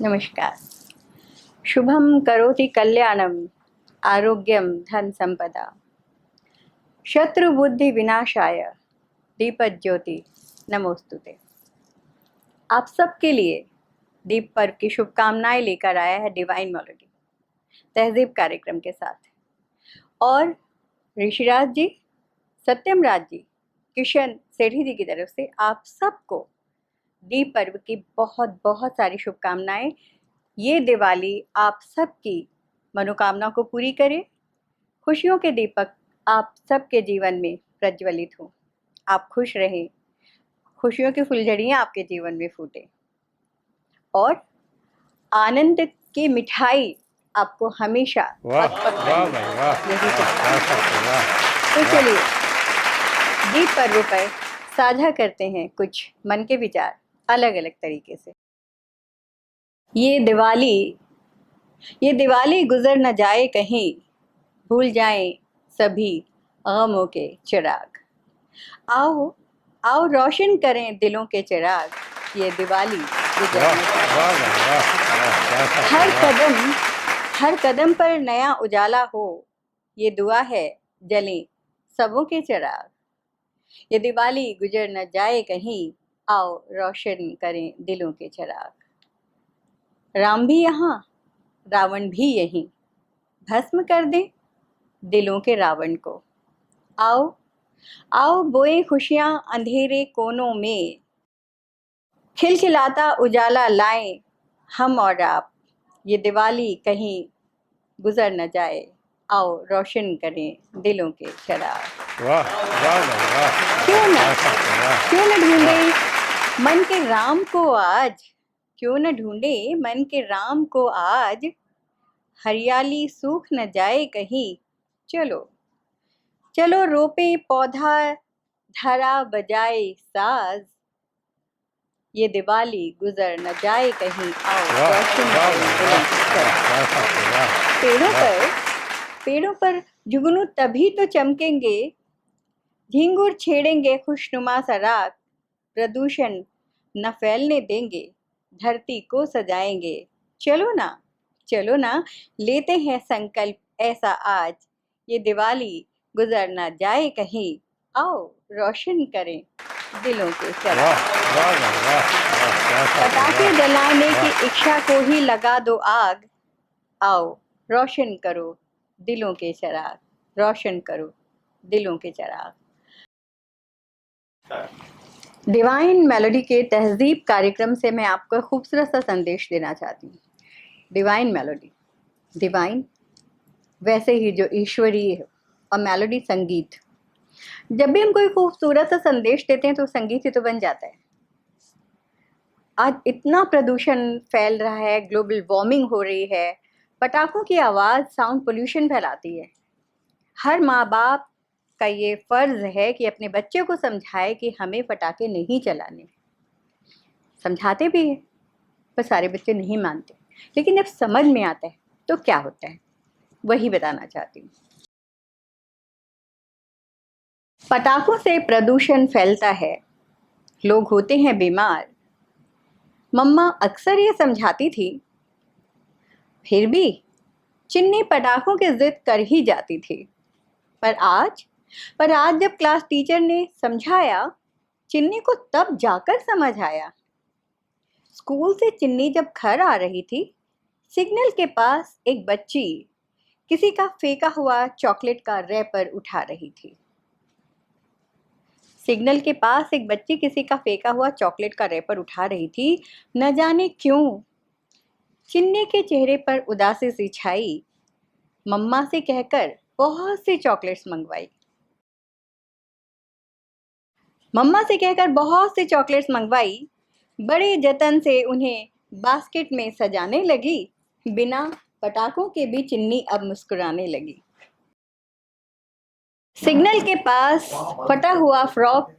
नमस्कार। शुभम करोति कल्याणम आरोग्यम धन संपदा शत्रु बुद्धि विनाशाय दीपज्योति ज्योति नमोस्तुते। आप सबके लिए दीप पर्व की शुभकामनाएं लेकर आया है डिवाइन मेलोडी तहजीब कार्यक्रम के साथ। और ऋषिराज जी, सत्यम राज जी, किशन सेठी जी की तरफ से आप सबको दीप पर्व की बहुत बहुत सारी शुभकामनाएं। ये दिवाली आप सबकी मनोकामना को पूरी करे, खुशियों के दीपक आप सबके जीवन में प्रज्वलित हो, आप खुश रहें, खुशियों की फुलझड़ियाँ आपके जीवन में फूटे और आनंद की मिठाई आपको हमेशा वाह पग पग वाह बनी भाई रहे। वाह यही वाह शुभकामना। वाह तो चलिए दीप पर्व पर साझा करते हैं कुछ मन के विचार अलग अलग तरीके से। ये दिवाली गुजर न जाए कहीं, भूल जाएं सभी गमों के चिराग। आओ आओ रोशन करें दिलों के चिराग, ये दिवाली गुजर वाह न जाए। वाह वाह वाह हर कदम पर नया उजाला हो, ये दुआ है जलें सबों के चिराग। ये दिवाली गुजर न जाए कहीं, आओ रोशन करें दिलों के चिराग। राम भी यहाँ रावण भी यहीं, भस्म कर दें दिलों के रावण को। आओ आओ बोए खुशियां अंधेरे कोनों में, खिलखिलाता उजाला लाएं हम और आप। ये दिवाली कहीं गुजर न जाए, आओ रोशन करें दिलों के चिराग। वाह वाह वाह क्यों न ढूंढे मन के राम को आज, क्यों न ढूंढे मन के राम को आज, हरियाली सूख न जाए कहीं। चलो चलो रोपे पौधा धरा बजाए साज, ये दिवाली गुजर न जाए कहीं, आओ रोशन करें दिलों के चिराग। पेड़ों पर जुगनू तभी तो चमकेंगे, झींगुर छेड़ेंगे खुशनुमा सराग। प्रदूषण न फैलने देंगे, धरती को सजाएंगे। चलो ना लेते हैं संकल्प ऐसा आज, ये दिवाली गुजर न जाए कहीं, आओ रोशन करें दिलों के चिराग। पटाखे जलाने की इच्छा को ही लगा दो आग, आओ रोशन करो दिलों के चिराग, रोशन करो दिलों के चिराग। डिवाइन मेलोडी के तहजीब कार्यक्रम से मैं आपको खूबसूरत सा संदेश देना चाहती हूँ। डिवाइन मेलोडी, डिवाइन वैसे ही जो ईश्वरीय है, और मेलोडी संगीत। जब भी हम कोई खूबसूरत सा संदेश देते हैं तो संगीत ही तो बन जाता है। आज इतना प्रदूषण फैल रहा है, ग्लोबल वार्मिंग हो रही है, पटाखों की आवाज़ साउंड पोल्यूशन फैलाती है। हर माँ बाप का ये फर्ज है कि अपने बच्चे को समझाए कि हमें पटाखे नहीं चलाने। समझाते भी हैं पर सारे बच्चे नहीं मानते, लेकिन जब समझ में आता है तो क्या होता है वही बताना चाहती हूँ। पटाखों से प्रदूषण फैलता है, लोग होते हैं बीमार। मम्मा अक्सर ये समझाती थी, फिर भी चिन्नी पटाखों की जिद कर ही जाती थी। पर आज जब क्लास टीचर ने समझाया, चिन्नी को तब जाकर समझ आया। स्कूल से चिन्नी जब घर आ रही थी, सिग्नल के पास एक बच्ची किसी का फेंका हुआ चॉकलेट का रैपर उठा रही थी। सिग्नल के पास एक बच्ची किसी का फेंका हुआ चॉकलेट का रैपर उठा रही थी। न जाने क्यों चिन्नी के चेहरे पर उदासी सी छाई। मम्मा से कहकर बहुत सी चॉकलेट्स मंगवाई। बड़े जतन से उन्हें बास्केट में सजाने लगी। बिना पटाखों के भी चिन्नी अब मुस्कुराने लगी। सिग्नल के पास फटा हुआ फ्रॉक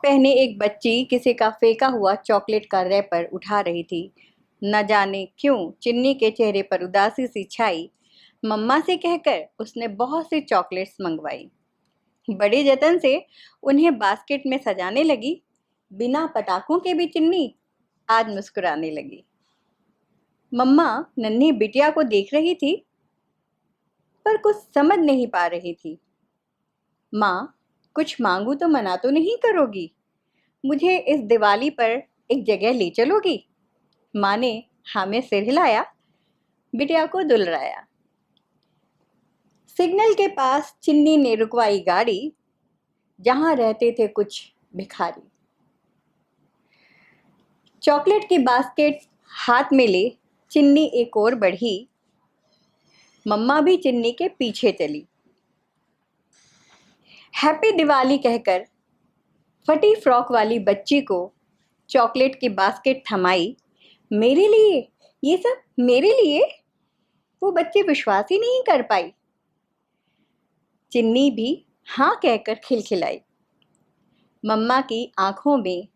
पहने एक बच्ची किसी का फेंका हुआ चॉकलेट का रैपर उठा रही थी। न जाने क्यों चिन्नी के चेहरे पर उदासी सी छाई। मम्मा से कहकर उसने बहुत सी चॉकलेट्स मंगवाई। बड़े जतन से उन्हें बास्केट में सजाने लगी। बिना पटाखों के भी चिन्नी आज मुस्कुराने लगी। मम्मा नन्ही बिटिया को देख रही थी पर कुछ समझ नहीं पा रही थी। माँ, कुछ मांगू तो मना तो नहीं करोगी? मुझे इस दिवाली पर एक जगह ले चलोगी? माँ ने हाँ में सिर हिलाया, बिटिया को दुलराया। सिग्नल के पास चिन्नी ने रुकवाई गाड़ी, जहां रहते थे कुछ भिखारी। चॉकलेट की बास्केट हाथ में ले चिन्नी एक और बढ़ी, मम्मा भी चिन्नी के पीछे चली। हैप्पी दिवाली कहकर फटी फ्रॉक वाली बच्ची को चॉकलेट की बास्केट थमाई। मेरे लिए? ये सब मेरे लिए? वो बच्ची विश्वास ही नहीं कर पाई। चिन्नी भी हाँ कहकर खिलखिलाई। मम्मा की आंखों में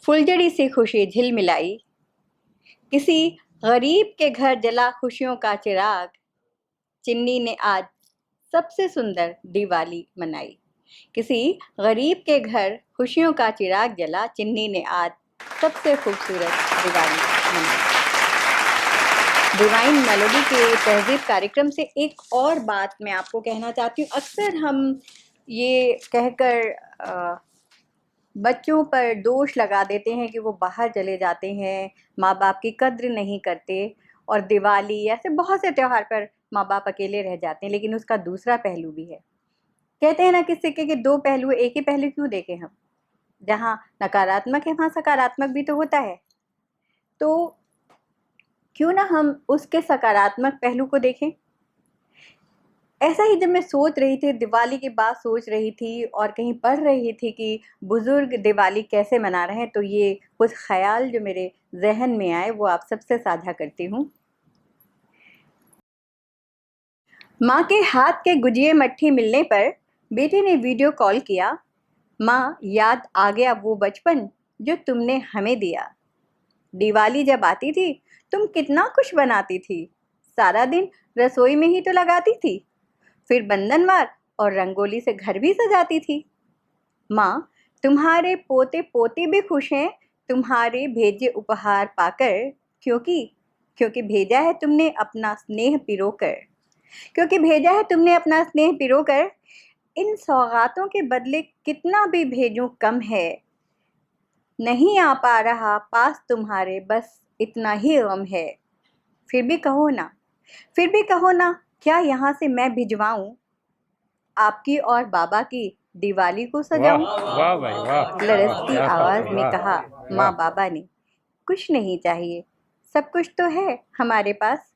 फुलझड़ी सी खुशी झिलमिलाई। किसी गरीब के घर जला खुशियों का चिराग, चिन्नी ने आज सबसे सुंदर दिवाली मनाई। किसी गरीब के घर खुशियों का चिराग जला, चिन्नी ने आज सबसे खूबसूरत दिवाली मनाई। डिवाइन मेलोडी के तहजीब कार्यक्रम से एक और बात मैं आपको कहना चाहती हूँ। अक्सर हम ये कहकर बच्चों पर दोष लगा देते हैं कि वो बाहर चले जाते हैं, माँ बाप की कद्र नहीं करते, और दिवाली ऐसे बहुत से त्यौहार पर माँ बाप अकेले रह जाते हैं। लेकिन उसका दूसरा पहलू भी है। कहते हैं ना कि सिक्के के दो पहलू, एक ही पहलू क्यों देखें हम? जहाँ नकारात्मक है वहाँ सकारात्मक भी तो होता है। तो क्यों ना हम उसके सकारात्मक पहलू को देखें। ऐसा ही जब मैं सोच रही थी, दिवाली की बात सोच रही थी और कहीं पढ़ रही थी कि बुजुर्ग दिवाली कैसे मना रहे हैं, तो ये कुछ ख्याल जो मेरे जहन में आए वो आप सबसे साझा करती हूँ। माँ के हाथ के गुजिये मट्ठी मिलने पर बेटे ने वीडियो कॉल किया। माँ, याद आ गया वो बचपन जो तुमने हमें दिया। दिवाली जब आती थी तुम कितना कुछ बनाती थी, सारा दिन रसोई में ही तो लगाती थी, फिर बंधनवार और रंगोली से घर भी सजाती थी। माँ, तुम्हारे पोते पोती भी खुश हैं तुम्हारे भेजे उपहार पाकर, क्योंकि भेजा है तुमने अपना स्नेह पिरोकर। क्योंकि भेजा है तुमने अपना स्नेह पिरोकर। इन सौगातों के बदले कितना भी भेजूं कम है, नहीं आ पा रहा पास तुम्हारे, बस इतना ही गम है। फिर भी कहो ना, फिर भी कहो ना, क्या यहाँ से मैं भिजवाऊं आपकी और बाबा की दिवाली को वाह सजाऊं? वाह भाई वाह, लरजती क्या आवाज बात, में वाह कहा माँ वाह। बाबा ने, कुछ नहीं चाहिए, सब कुछ तो है हमारे पास।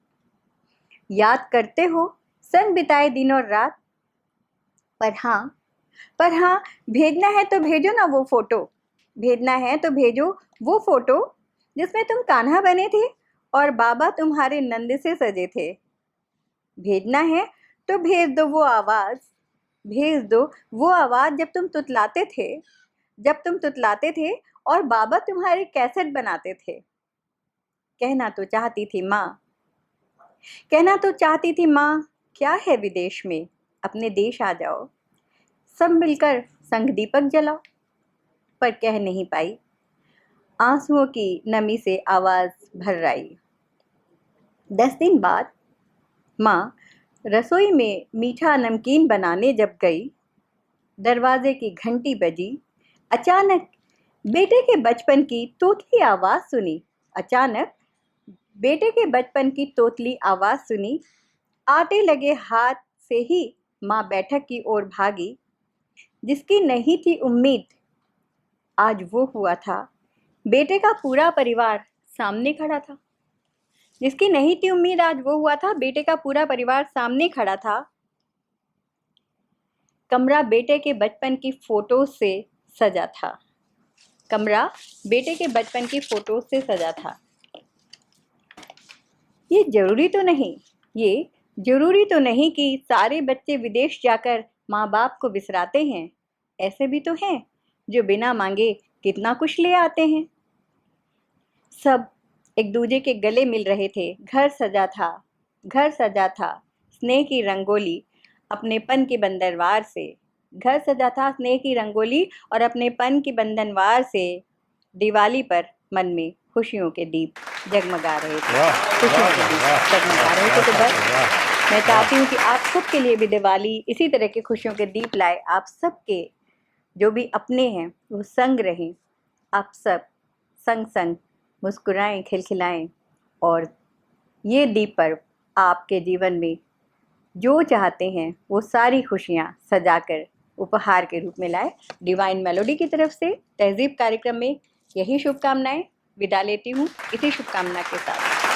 याद करते हो संग बिताए दिन और रात? पर हाँ, भेजना है तो भेजो ना वो फोटो। भेजना है तो भेजो वो फोटो जिसमें तुम कान्हा बने थे और बाबा तुम्हारे नंद से सजे थे। भेजना है तो भेज दो वो आवाज़, भेज दो वो आवाज़ जब तुम तुतलाते थे और बाबा तुम्हारे कैसेट बनाते थे। कहना तो चाहती थी माँ, कहना तो चाहती थी माँ, क्या है विदेश में, अपने देश आ जाओ, सब मिलकर संग दीपक जलाओ। पर कह नहीं पाई, आंसुओं की नमी से आवाज़ भर आई। 10 दिन बाद माँ रसोई में मीठा नमकीन बनाने जब गई, दरवाजे की घंटी बजी। अचानक बेटे के बचपन की तोतली आवाज़ सुनी। अचानक बेटे के बचपन की तोतली आवाज़ सुनी। आटे लगे हाथ से ही माँ बैठक की ओर भागी। जिसकी नहीं थी उम्मीद, आज वो हुआ था। बेटे का पूरा परिवार सामने खड़ा था। जिसकी नहीं थी उम्मीद, आज वो हुआ था। बेटे का पूरा परिवार सामने खड़ा था। कमरा बेटे के बचपन की फोटो से सजा था। कमरा बेटे के बचपन की फोटो से सजा था। ये जरूरी तो नहीं कि सारे बच्चे विदेश जाकर माँ बाप को बिसराते हैं। ऐसे भी तो हैं जो बिना मांगे कितना कुछ ले आते हैं। सब एक दूजे के गले मिल रहे थे। घर सजा था, स्नेह की रंगोली अपनेपन के बंदरवार से। घर सजा था स्नेह की रंगोली और अपनेपन की बंधनवार से दिवाली पर मन में खुशियों के दीप जगमगा रहे थे। वाह खुशियों वाह के दीप वाह जगमगा रहे थे। तो बस वाह मैं चाहती हूँ कि आप सबके लिए भी दिवाली इसी तरह के खुशियों के दीप लाए। आप सबके जो भी अपने हैं वो संग रहें, आप सब संग संग मुस्कुराएं, खिलखिलाएं और ये दीप पर्व आपके जीवन में जो चाहते हैं वो सारी खुशियाँ सजाकर उपहार के रूप में लाए। डिवाइन मेलोडी की तरफ से तहजीब कार्यक्रम में यही शुभकामनाएं। विदा लेती हूँ इसी शुभकामना के साथ।